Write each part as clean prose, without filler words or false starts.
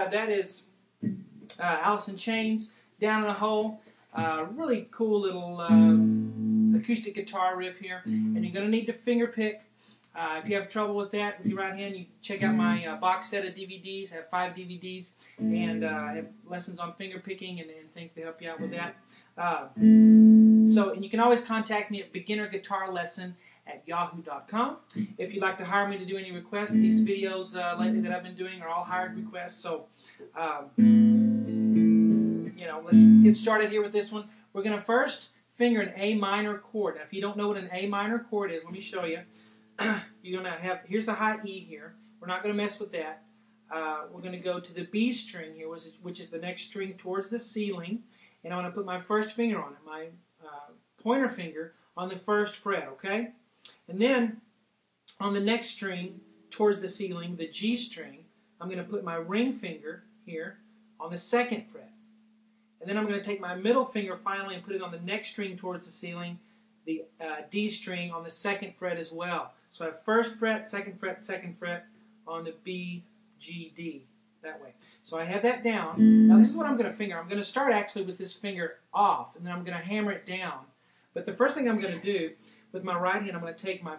That is Alice in Chains, Down in a Hole. Really cool little acoustic guitar riff here. And you're going to need to finger pick. If you have trouble with that with your right hand, you check out my box set of DVDs. I have 5 DVDs, and I have lessons on finger picking and things to help you out with that. And you can always contact me at beginnerguitarlesson@yahoo.com. If you'd like to hire me to do any requests, these videos lately that I've been doing are all hired requests. So, let's get started here with this one. We're going to first finger an A minor chord. Now, if you don't know what an A minor chord is, let me show you. You're going to have, here's the high E here. We're not going to mess with that. We're going to go to the B string here, which is the next string towards the ceiling. And I'm going to put my first finger on it, my pointer finger on the first fret, okay? And then on the next string towards the ceiling, the G string, I'm going to put my ring finger here on the second fret. And then I'm going to take my middle finger finally and put it on the next string towards the ceiling, the D string on the second fret as well. So I have first fret, second fret on the B, G, D, that way. So I have that down. Now this is what I'm going to finger. I'm going to start actually with this finger off, and then I'm going to hammer it down. But the first thing I'm going to do with my right hand, I'm going to take my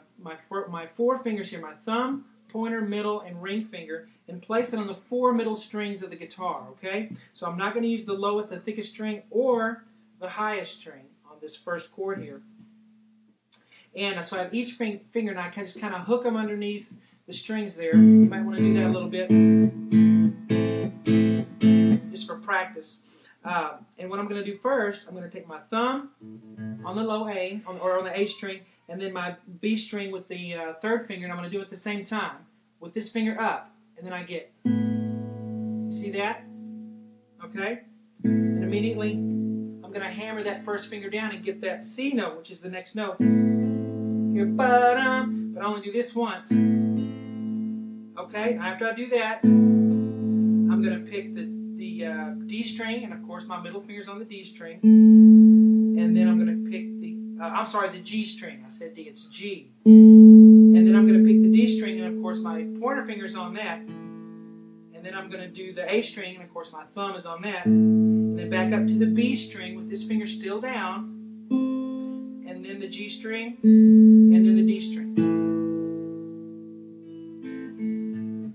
4 fingers here, my thumb, pointer, middle, and ring finger, and place it on the 4 middle strings of the guitar, okay? So I'm not going to use the lowest, the thickest string, or the highest string on this first chord here. And so I have each finger, and I can just kind of hook them underneath the strings there. You might want to do that a little bit, just for practice. And what I'm going to do first, I'm going to take my thumb on the low A, or on the A string, and then my B string with the 3rd finger, and I'm going to do it at the same time, with this finger up. And then I get, you see that? Okay? And immediately, I'm going to hammer that first finger down and get that C note, which is the next note. Here, but I only do this once. Okay? After I do that, I'm going to pick the D string, and of course my middle finger's on the D string. And then I'm going to pick the G string. I said D, it's G. And then I'm going to pick the D string, and of course my pointer finger's on that. And then I'm going to do the A string, and of course my thumb is on that. And then back up to the B string with this finger still down. And then the G string, and then the D string.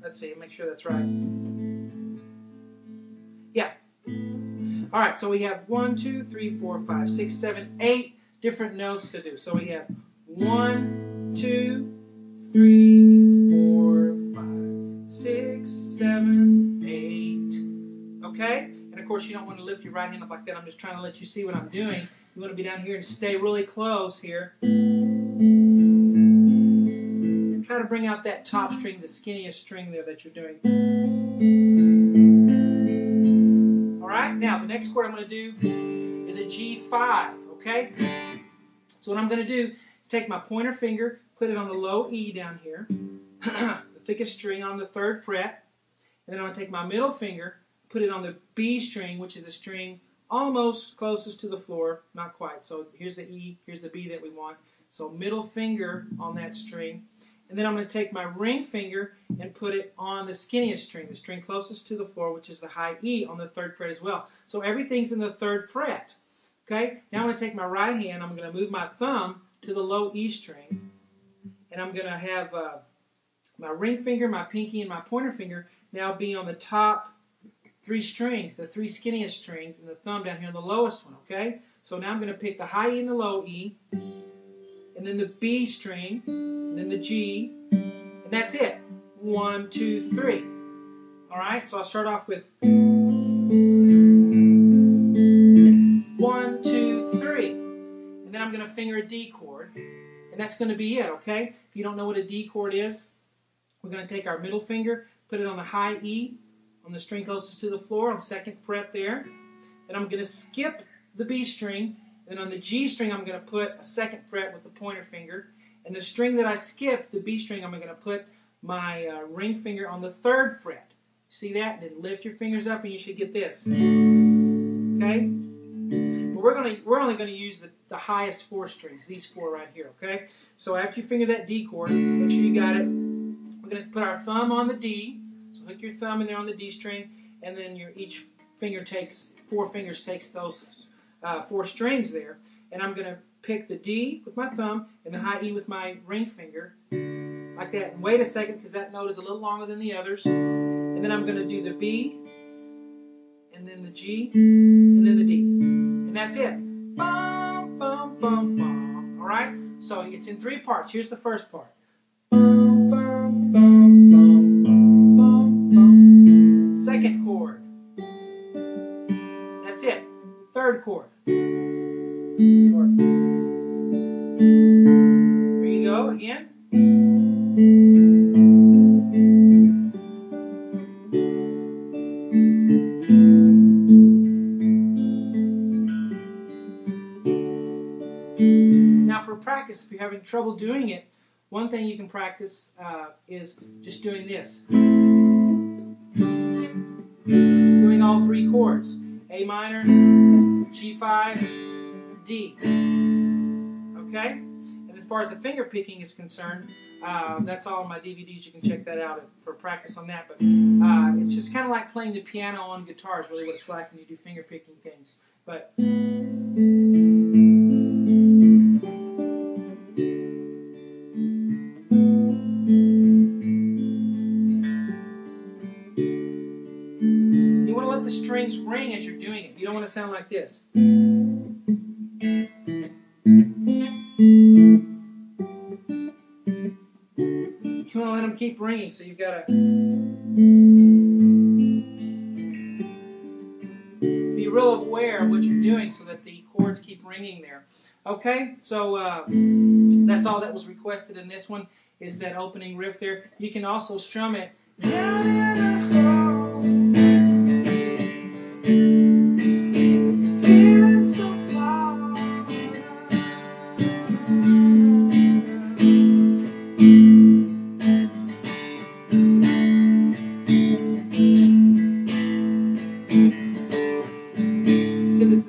Let's see, make sure that's right. Yeah. All right, so we have 1, 2, 3, 4, 5, 6, 7, 8 different notes to do. So we have 1, 2, 3, 4, 5, 6, 7, 8. Okay? And of course, you don't want to lift your right hand up like that. I'm just trying to let you see what I'm doing. You want to be down here and stay really close here. Try to bring out that top string, the skinniest string there that you're doing. Alright, now the next chord I'm going to do is a G5, okay? So what I'm going to do is take my pointer finger, put it on the low E down here, the thickest string on the 3rd fret, and then I'm going to take my middle finger, put it on the B string, which is the string almost closest to the floor, not quite. So here's the E, here's the B that we want. So middle finger on that string. And then I'm going to take my ring finger and put it on the skinniest string, the string closest to the floor, which is the high E on the 3rd fret as well. So everything's in the 3rd fret. Okay? Now I'm going to take my right hand, I'm going to move my thumb to the low E string. And I'm going to have my ring finger, my pinky, and my pointer finger now be on the top 3 strings, the 3 skinniest strings, and the thumb down here on the lowest one, okay? So now I'm going to pick the high E and the low E, and then the B string, and then the G, and that's it. 1, 2, 3. Alright, so I'll start off with 1, 2, 3. And then I'm going to finger a D chord, and that's going to be it, okay? If you don't know what a D chord is, we're going to take our middle finger, put it on the high E, on the string closest to the floor, on 2nd fret there. Then I'm going to skip the B string Then on the G string, I'm going to put a second fret with the pointer finger. And the string that I skipped, the B string, I'm going to put my ring finger on the 3rd fret. See that? And then lift your fingers up and you should get this. Okay? But we're only going to use the highest 4 strings, these 4 right here, okay? So after you finger that D chord, make sure you got it. We're going to put our thumb on the D. So hook your thumb in there on the D string, and then each finger takes, 4 fingers takes those 4 strings there. And I'm going to pick the D with my thumb and the high E with my ring finger, like that. And wait a second, because that note is a little longer than the others. And then I'm going to do the B, and then the G, and then the D. And that's it. Bum, bum, bum, bum. All right? So it's in 3 parts. Here's the first part. Bum, bum, bum, bum, bum, bum. Second chord. That's it. Third chord. There you go again. Now for practice, if you're having trouble doing it, one thing you can practice is just doing this. Doing all 3 chords. A minor, G5, D. Okay? And as far as the finger picking is concerned, that's all on my DVDs. You can check that out for practice on that. But it's just kind of like playing the piano on guitar is really what it's like when you do finger picking things. But you want to let the strings ring as you're doing it. You don't want to sound like this. You want to let them keep ringing, so you've got to be real aware of what you're doing so that the chords keep ringing there. Okay, so that's all that was requested in this one, is that opening riff there. You can also strum it down in a hole, feeling so small.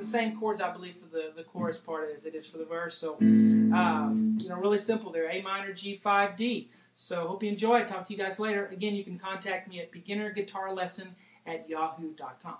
Same chords, I believe, for the chorus part as it is for the verse. So, really simple there. A minor, G5, D. So, hope you enjoy. Talk to you guys later. Again, you can contact me at beginnerguitarlesson@yahoo.com.